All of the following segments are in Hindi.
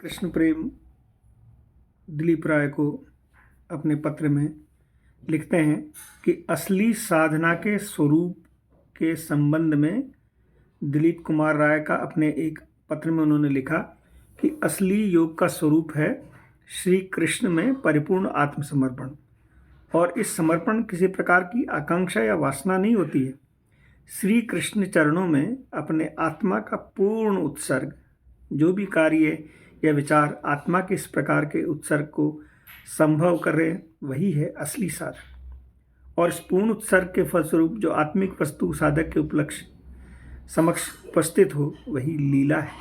कृष्ण प्रेम दिलीप राय को अपने पत्र में लिखते हैं कि असली साधना के स्वरूप के संबंध में दिलीप कुमार राय का अपने एक पत्र में उन्होंने लिखा कि असली योग का स्वरूप है श्री कृष्ण में परिपूर्ण आत्मसमर्पण। और इस समर्पण किसी प्रकार की आकांक्षा या वासना नहीं होती है। श्री कृष्ण चरणों में अपने आत्मा का पूर्ण उत्सर्ग, जो भी कार्य या विचार आत्मा के इस प्रकार के उत्सर्ग को संभव करे, वही है असली साधन। और इस पूर्ण उत्सर्ग के फलस्वरूप जो आत्मिक वस्तु साधक के उपलक्ष्य समक्ष उपस्थित हो, वही लीला है।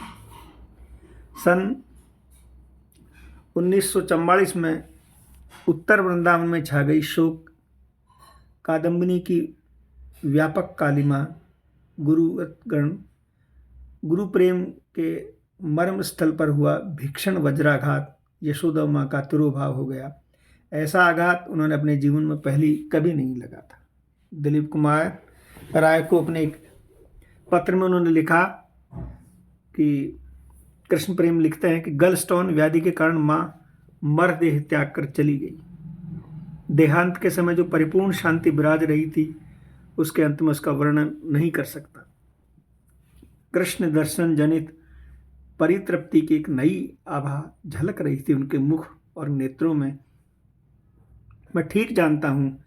सन 1944 में उत्तर वृंदावन में छा गई शोक कादम्बिनी की व्यापक कालिमा गुरु प्रेम के मर्म स्थल पर हुआ भीषण वज्राघात यशोदा माँ का तिरोभाव हो गया। ऐसा आघात उन्होंने अपने जीवन में पहले कभी नहीं लगा था। दिलीप कुमार राय को अपने एक पत्र में उन्होंने लिखा कि कृष्ण प्रेम लिखते हैं कि गलस्टोन व्याधि के कारण माँ मरदेह त्याग कर चली गई। देहांत के समय जो परिपूर्ण शांति विराज रही थी, उसके अंत में उसका वर्णन नहीं कर सकता। कृष्ण दर्शन जनित परितृप्ति की एक नई आभा झलक रही थी उनके मुख और नेत्रों में। मैं ठीक जानता हूँ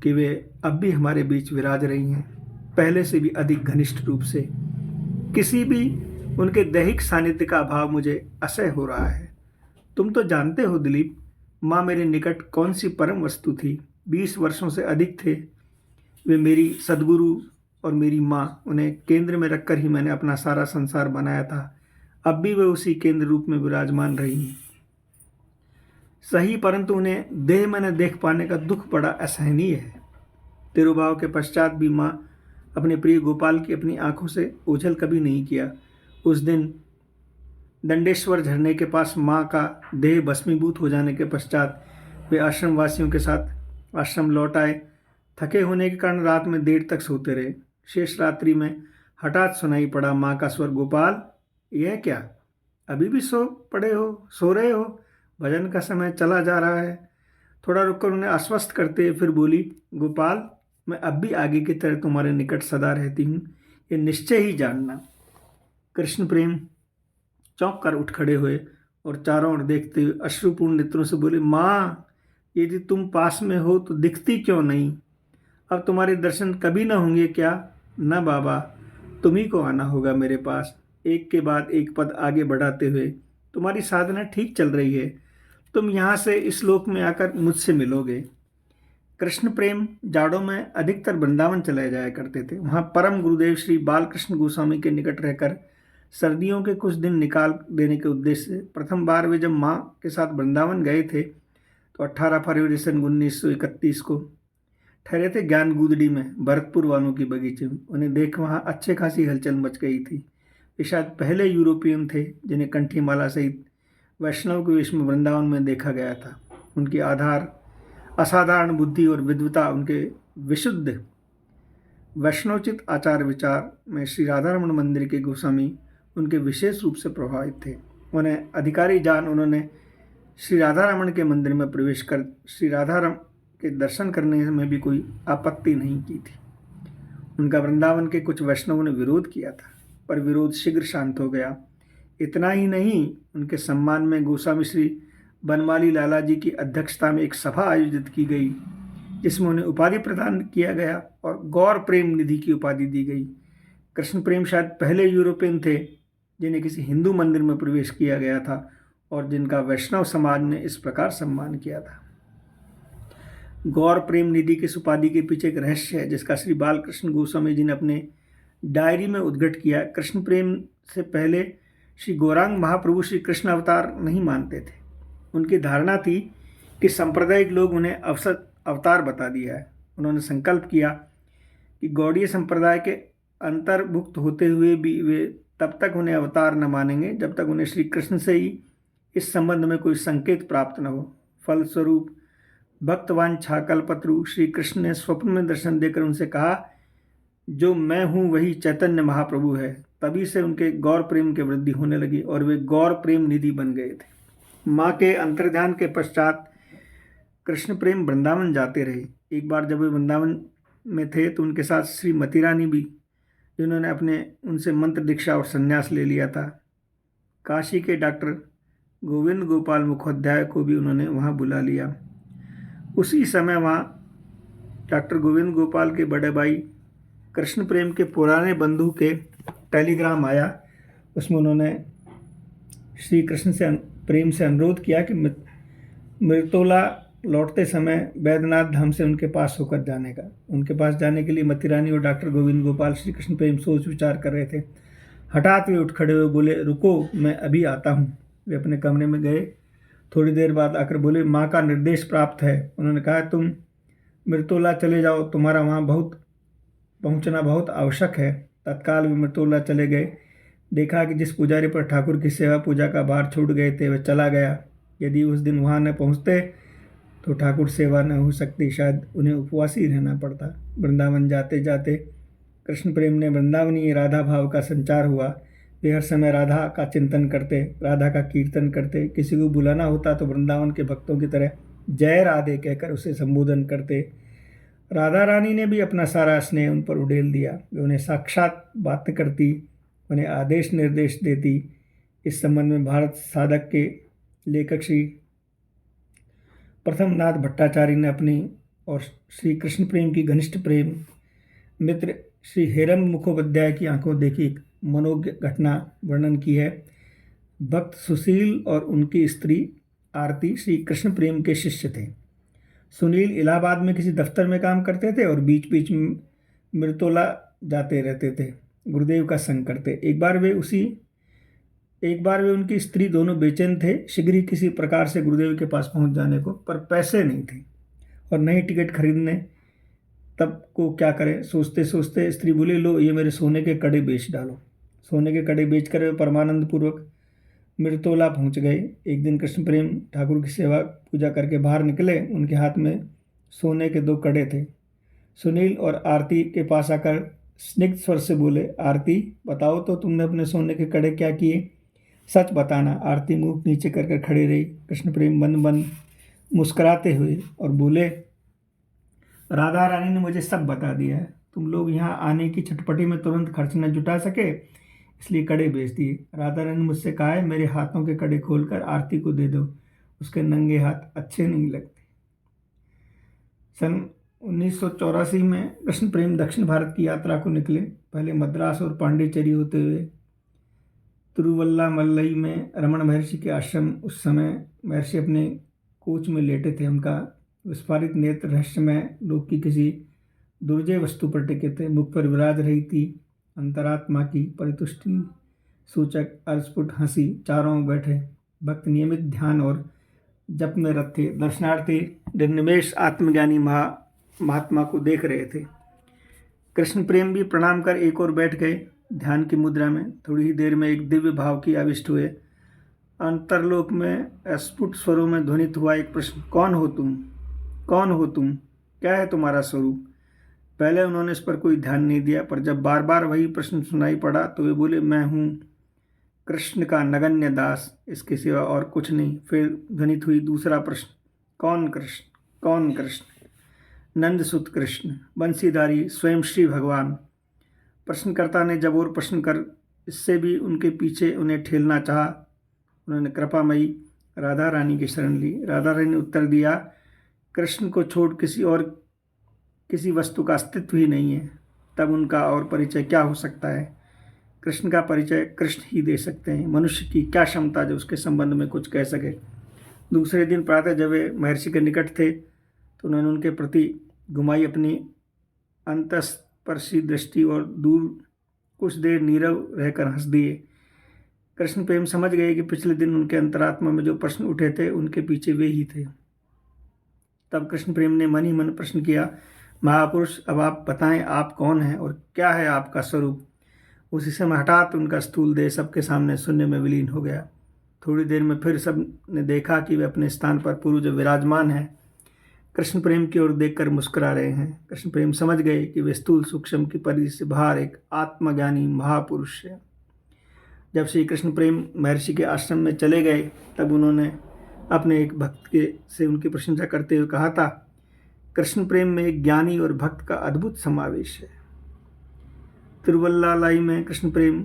कि वे अब भी हमारे बीच विराज रही हैं, पहले से भी अधिक घनिष्ठ रूप से। किसी भी उनके दैहिक सानिध्य का अभाव मुझे असह्य हो रहा है। तुम तो जानते हो दिलीप, माँ मेरे निकट कौन सी परम वस्तु थी। 20 वर्षों से अधिक थे वे मेरी सद्गुरु और मेरी माँ। उन्हें केंद्र में रखकर ही मैंने अपना सारा संसार बनाया था। अब भी वे उसी केंद्र रूप में विराजमान रही हैं। सही, परंतु उन्हें देह में न देख पाने का दुख बड़ा असहनीय है। तिरुभाव के पश्चात भी माँ अपने प्रिय गोपाल की अपनी आंखों से ओझल कभी नहीं किया। उस दिन दंडेश्वर झरने के पास माँ का देह भस्मीभूत हो जाने के पश्चात वे आश्रम वासियों के साथ आश्रम लौट आए। थके होने के कारण रात में देर तक सोते रहे। शेष रात्रि में हठात सुनाई पड़ा माँ का स्वर, गोपाल यह क्या, अभी भी सो रहे हो? भजन का समय चला जा रहा है। थोड़ा रुककर उन्हें आश्वस्त करते फिर बोली, गोपाल मैं अब भी आगे की तरह तुम्हारे निकट सदा रहती हूँ, ये निश्चय ही जानना। कृष्ण प्रेम चौंक कर उठ खड़े हुए और चारों ओर देखते हुए अश्रुपूर्ण नेत्रों से बोले, माँ यदि तुम पास में हो तो दिखती क्यों नहीं? अब तुम्हारे दर्शन कभी न होंगे क्या? न बाबा, तुम ही को आना होगा मेरे पास। एक के बाद एक पद आगे बढ़ाते हुए, तुम्हारी साधना ठीक चल रही है, तुम यहाँ से इस लोक में आकर मुझसे मिलोगे। कृष्ण प्रेम जाड़ों में अधिकतर वृंदावन चले जाया करते थे। वहाँ परम गुरुदेव श्री बालकृष्ण गोस्वामी के निकट रहकर सर्दियों के कुछ दिन निकाल देने के उद्देश्य से प्रथम बार वे जब माँ के साथ वृंदावन गए थे तो 18 फरवरी सन 1931 को ठहरे थे ज्ञान गुदड़ी में, भरतपुर वालों की बगीचे में। उन्हें देख वहाँ अच्छे खासी हलचल मच गई थी। वे शायद पहले यूरोपियन थे जिन्हें कंठी माला सहित वैष्णव के वेश में वृंदावन में देखा गया था। उनकी असाधारण बुद्धि और विद्वता, उनके विशुद्ध वैष्णवचित आचार विचार में श्री राधारमण मंदिर के गोस्वामी उनके विशेष रूप से प्रभावित थे। उन्हें अधिकारी जान उन्होंने श्री राधारमण के मंदिर में प्रवेश कर श्री राधारमण के दर्शन करने में भी कोई आपत्ति नहीं की थी। उनका वृंदावन के कुछ वैष्णवों ने विरोध किया था, पर विरोध शीघ्र शांत हो गया। इतना ही नहीं, उनके सम्मान में गोस्वामी श्री बनमाली लाला जी की अध्यक्षता में एक सभा आयोजित की गई, जिसमें उन्हें उपाधि प्रदान किया गया और गौर प्रेम निधि की उपाधि दी गई। कृष्ण प्रेम शायद पहले यूरोपियन थे जिन्हें किसी हिंदू मंदिर में प्रवेश किया गया था और जिनका वैष्णव समाज ने इस प्रकार सम्मान किया था। गौर प्रेम निधि की इस उपाधि के पीछे एक रहस्य है जिसका श्री बालकृष्ण गोस्वामी जी ने अपने डायरी में उद्घट किया। कृष्ण प्रेम से पहले श्री गौरांग महाप्रभु श्री कृष्ण अवतार नहीं मानते थे। उनकी धारणा थी कि सांप्रदायिक लोग उन्हें अवतार बता दिया है। उन्होंने संकल्प किया कि गौड़ीय संप्रदाय के अंतर्भुक्त होते हुए भी वे तब तक उन्हें अवतार न मानेंगे जब तक उन्हें श्री कृष्ण से ही इस संबंध में कोई संकेत प्राप्त न हो। फलस्वरूप भक्तवान छाकल्पत्रु श्री कृष्ण ने स्वप्न में दर्शन देकर उनसे कहा जो मैं हूँ वही चैतन्य महाप्रभु है। तभी से उनके गौर प्रेम की वृद्धि होने लगी और वे गौर प्रेम निधि बन गए थे। माँ के अंतर्ध्यान के पश्चात कृष्ण प्रेम वृंदावन जाते रहे। एक बार जब वे वृंदावन में थे तो उनके साथ श्री मती रानी भी, जिन्होंने अपने उनसे मंत्र दीक्षा और संन्यास ले लिया था। काशी के डॉक्टर गोविंद गोपाल मुखोपाध्याय को भी उन्होंने वहाँ बुला लिया। उसी समय वहाँ डॉक्टर गोविंद गोपाल के बड़े भाई कृष्ण प्रेम के पुराने बंधु के टेलीग्राम आया। उसमें उन्होंने श्री कृष्ण से प्रेम से अनुरोध किया कि मृतोला लौटते समय बैद्यनाथ धाम से उनके पास होकर जाने का। उनके पास जाने के लिए मती रानी और डॉक्टर गोविंद गोपाल श्री कृष्ण प्रेम सोच विचार कर रहे थे। हठात वे उठ खड़े हुए बोले, रुको, मैं अभी आता हूँ। वे अपने कमरे में गए। थोड़ी देर बाद आकर बोले, माँ का निर्देश प्राप्त है। उन्होंने कहा, तुम मृतोला चले जाओ, तुम्हारा वहाँ पहुँचना बहुत आवश्यक है। तत्काल वे मृतोला चले गए। देखा कि जिस पुजारी पर ठाकुर की सेवा पूजा का भार छूट गए थे वह चला गया। यदि उस दिन वहाँ न पहुँचते तो ठाकुर सेवा न हो सकती, शायद उन्हें उपवास ही रहना पड़ता। वृंदावन जाते जाते कृष्ण प्रेम ने वृंदावनी राधा भाव का संचार हुआ। वे हर समय राधा का चिंतन करते, राधा का कीर्तन करते। किसी को बुलाना होता तो वृंदावन के भक्तों की तरह जय राधे कहकर उसे संबोधन करते। राधा रानी ने भी अपना सारा स्नेह उन पर उड़ेल दिया। वे उन्हें साक्षात बात करती, उन्हें आदेश निर्देश देती। इस संबंध में भारत साधक के लेखक श्री प्रथमनाथ भट्टाचार्य ने अपनी और श्री कृष्ण प्रेम की घनिष्ठ प्रेम मित्र श्री हेरम मुखोपाध्याय की आंखों देखी एक मनोज्ञ घटना वर्णन की है। भक्त सुशील और उनकी स्त्री आरती श्री कृष्ण प्रेम के शिष्य थे। सुनील इलाहाबाद में किसी दफ्तर में काम करते थे और बीच बीच में मृतोला जाते रहते थे, गुरुदेव का संग करते। एक बार वे उनकी स्त्री दोनों बेचैन थे शीघ्र ही किसी प्रकार से गुरुदेव के पास पहुंच जाने को, पर पैसे नहीं थे और नहीं टिकट खरीदने। तब को क्या करें, सोचते सोचते स्त्री बोली, लो ये मेरे सोने के कड़े बेच डालो। सोने के कड़े बेचकर वे परमानंद पूर्वक मृतोला पहुंच गए। एक दिन कृष्ण प्रेम ठाकुर की सेवा पूजा करके बाहर निकले। उनके हाथ में सोने के 2 कड़े थे। सुनील और आरती के पास आकर स्निग्ध स्वर से बोले, आरती बताओ तो तुमने अपने सोने के कड़े क्या किए, सच बताना। आरती मुंह नीचे कर खड़ी रही। कृष्ण प्रेम बंद मुस्कुराते हुए और बोले, राधा रानी ने मुझे सब बता दिया है। तुम लोग यहाँ आने की छटपटी में तुरंत खर्च न जुटा सके, इसलिए कड़े बेच दिए। राधा रानी ने मुझसे कहा है मेरे हाथों के कड़े खोलकर आरती को दे दो, उसके नंगे हाथ अच्छे नहीं लगते। सन 1984 में कृष्ण प्रेम दक्षिण भारत की यात्रा को निकले। पहले मद्रास और पांडिचेरी होते हुए तिरुवल्लामलई में रमण महर्षि के आश्रम। उस समय महर्षि अपने कोच में लेटे थे। उनका विस्फारित नेत्र रहस्यमय लोक की किसी दुर्जय वस्तु पर टिके थे। मुख पर विराज रही थी अंतरात्मा की परितुष्टि सूचक अस्फुट हंसी। चारों बैठे भक्त नियमित ध्यान और जप में रत थे। दर्शनार्थी निर्निमेष आत्मज्ञानी महात्मा को देख रहे थे। कृष्ण प्रेम भी प्रणाम कर एक और बैठ गए ध्यान की मुद्रा में। थोड़ी ही देर में एक दिव्य भाव की आविष्ट हुए। अंतरलोक में स्फुट स्वरों में ध्वनित हुआ एक प्रश्न, कौन हो तुम, कौन हो तुम, क्या है तुम्हारा स्वरूप। पहले उन्होंने इस पर कोई ध्यान नहीं दिया, पर जब बार बार वही प्रश्न सुनाई पड़ा तो वे बोले, मैं हूँ कृष्ण का नगण्य दास, इसके सिवा और कुछ नहीं। फिर ध्वनित हुई दूसरा प्रश्न, कौन कृष्ण, कौन कृष्ण। नंदसुत कृष्ण, बंसीधारी स्वयं श्री भगवान। प्रश्नकर्ता ने जब और प्रश्न कर इससे भी उनके पीछे उन्हें ठेलना चाहा। उन्होंने कृपामयी राधा रानी की शरण ली। राधा रानी ने उत्तर दिया, कृष्ण को छोड़ किसी वस्तु का अस्तित्व ही नहीं है। तब उनका और परिचय क्या हो सकता है। कृष्ण का परिचय कृष्ण ही दे सकते हैं। मनुष्य की क्या क्षमता जो उसके संबंध में कुछ कह सके। दूसरे दिन प्रातः जब वे महर्षि के निकट थे तो उन्होंने उनके प्रति घुमाई अपनी अंतस्पर्शी दृष्टि और दूर कुछ देर नीरव रहकर हंस दिए। कृष्ण प्रेम समझ गए कि पिछले दिन उनके अंतरात्मा में जो प्रश्न उठे थे उनके पीछे वे ही थे। तब कृष्ण प्रेम ने मन ही मन प्रश्न किया, महापुरुष अब आप बताएं, आप कौन हैं और क्या है आपका स्वरूप। उसी समय हठात उनका स्थूल देह सबके सामने शून्य में विलीन हो गया। थोड़ी देर में फिर सब ने देखा कि वे अपने स्थान पर पूर्व जो विराजमान हैं। कृष्ण प्रेम की ओर देखकर मुस्कुरा रहे हैं। कृष्ण प्रेम समझ गए कि वे स्थूल सूक्ष्म की परिधि से बाहर एक आत्मज्ञानी महापुरुष है। जब श्री कृष्ण प्रेम महर्षि के आश्रम में चले गए तब उन्होंने अपने एक भक्त के से उनकी प्रशंसा करते हुए कहा था, कृष्ण प्रेम में एक ज्ञानी और भक्त का अद्भुत समावेश है। तिरुवल्लालाई में कृष्ण प्रेम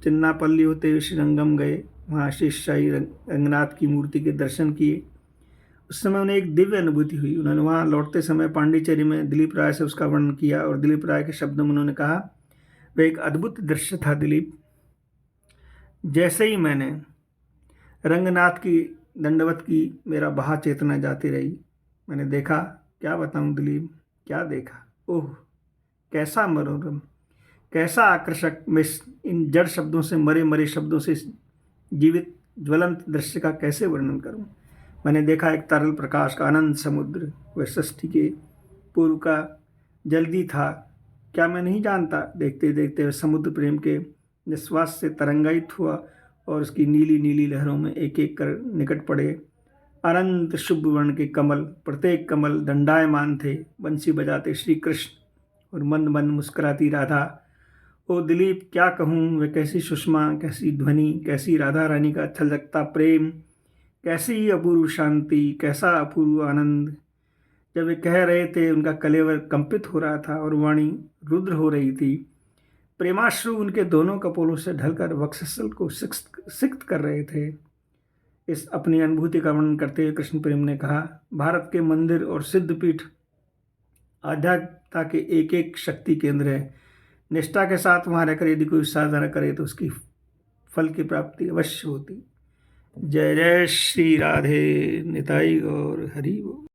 चिन्नापल्ली होते हुए श्रीरंगम गए। वहाँ शेषशाही रंगनाथ की मूर्ति के दर्शन किए। उस समय उन्हें एक दिव्य अनुभूति हुई। उन्होंने वहाँ लौटते समय पांडिचेरी में दिलीप राय से उसका वर्णन किया और दिलीप राय के शब्दों में उन्होंने कहा, वह एक अद्भुत दृश्य था दिलीप। जैसे ही मैंने रंगनाथ की दंडवत की, मेरा बहा चेतना जाती रही। मैंने देखा, क्या बताऊं दिलीप, क्या देखा। ओह, कैसा मनोरम, कैसा आकर्षक। मैं इन जड़ शब्दों से, मरे मरे शब्दों से जीवित ज्वलंत दृश्य का कैसे वर्णन करूं। मैंने देखा एक तरल प्रकाश का अनंत समुद्र। वह षष्ठी के पूर्व का जल्दी था, क्या मैं नहीं जानता। देखते देखते वह समुद्र प्रेम के निश्वास से तरंगायित हुआ और उसकी नीली नीली लहरों में एक एक कर निकट पड़े। अनंत शुभ वर्ण के कमल, प्रत्येक कमल दंडायमान थे। बंसी बजाते श्री कृष्ण और मंद मंद मुस्कुराती राधा। ओ दिलीप, क्या कहूँ, वे कैसी सुषमा, कैसी ध्वनि, कैसी राधा रानी का छलकता प्रेम, कैसी अपूर्व शांति, कैसा अपूर्व आनंद। जब वे कह रहे थे उनका कलेवर कंपित हो रहा था और वाणी रुद्र हो रही थी। प्रेमाश्रु उनके दोनों कपोलों से ढलकर वक्षस्थल को सिक्त कर रहे थे। इस अपनी अनुभूति का वर्णन करते हुए कृष्ण प्रेम ने कहा, भारत के मंदिर और सिद्धपीठ आध्यात्मिकता के एक एक शक्ति केंद्र है। निष्ठा के साथ वहाँ रहकर यदि कोई साधना करे तो उसकी फल की प्राप्ति अवश्य होती। जय जय श्री राधे निताई और हरि बोल।